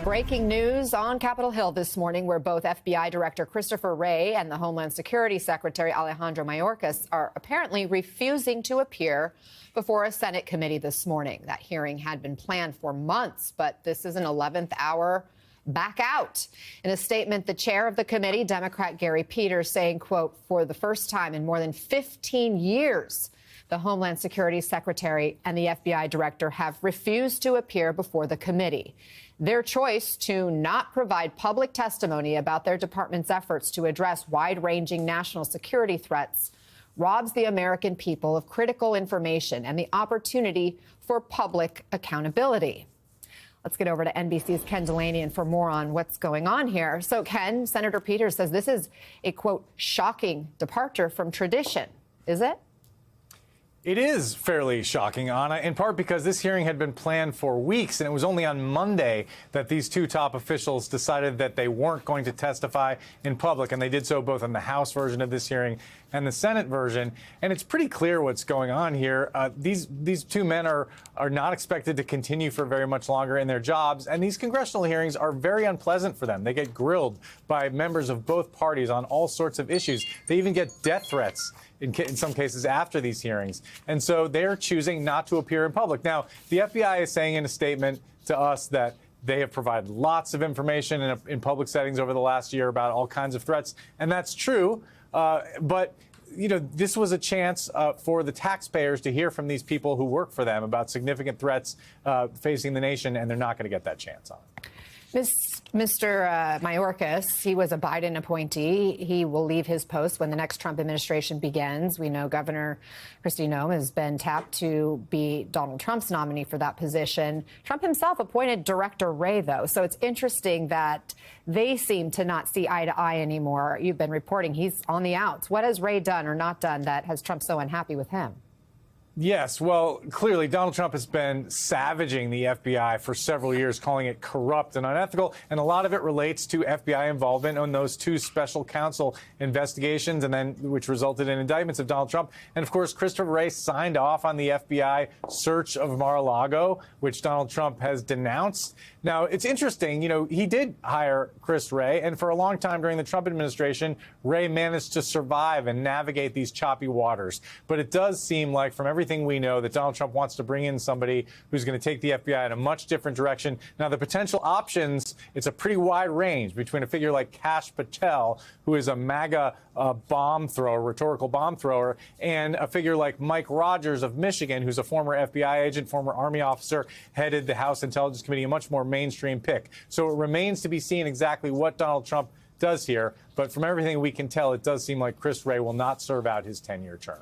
Breaking news on Capitol Hill this morning, where both FBI Director Christopher Wray and the Homeland Security Secretary Alejandro Mayorkas are apparently refusing to appear before a Senate committee this morning. That hearing had been planned for months, but this is an 11th hour back out. In a statement, the chair of the committee, Democrat Gary Peters, saying, quote, for the first time in more than 15 years, the Homeland Security Secretary and the FBI Director have refused to appear before the committee. Their choice to not provide public testimony about their department's efforts to address wide-ranging national security threats robs the American people of critical information and the opportunity for public accountability. Let's get over to NBC's Ken Delaney for more on what's going on here. So, Ken, Senator Peters says this is a, quote, shocking departure from tradition. Is it? It is fairly shocking, Anna, in part because this hearing had been planned for weeks, and it was only on Monday that these two top officials decided that they weren't going to testify in public, and they did so both in the House version of this hearing and the Senate version. And it's pretty clear what's going on here. These two men are not expected to continue for very much longer in their jobs, and these congressional hearings are very unpleasant for them. They get grilled by members of both parties on all sorts of issues. They even get death threats in some cases after these hearings. And so they're choosing not to appear in public. Now, the FBI is saying in a statement to us that they have provided lots of information in public settings over the last year about all kinds of threats. And that's true. But, you know, this was a chance for the taxpayers to hear from these people who work for them about significant threats facing the nation, and they're not going to get that chance on it. Mr. Mayorkas, he was a Biden appointee. He will leave his post when the next Trump administration begins. We know Governor Kristi Noem has been tapped to be Donald Trump's nominee for that position. Trump himself appointed Director Wray, though. So it's interesting that they seem to not see eye to eye anymore. You've been reporting he's on the outs. What has Wray done or not done that has Trump so unhappy with him? Yes, well, clearly Donald Trump has been savaging the FBI for several years, calling it corrupt and unethical, and a lot of it relates to FBI involvement on those two special counsel investigations, and then which resulted in indictments of Donald Trump. And of course, Christopher Wray signed off on the FBI search of Mar-a-Lago, which Donald Trump has denounced. Now, it's interesting, you know, he did hire Chris Wray, and for a long time during the Trump administration, Wray managed to survive and navigate these choppy waters. But it does seem like, from everything we know, that Donald Trump wants to bring in somebody who's going to take the FBI in a much different direction. Now, the potential options, it's a pretty wide range between a figure like Kash Patel, who is a MAGA bomb thrower, rhetorical bomb thrower, and a figure like Mike Rogers of Michigan, who's a former FBI agent, former Army officer, headed the House Intelligence Committee, a much more mainstream pick. So it remains to be seen exactly what Donald Trump does here. But from everything we can tell, it does seem like Chris Wray will not serve out his 10-year term.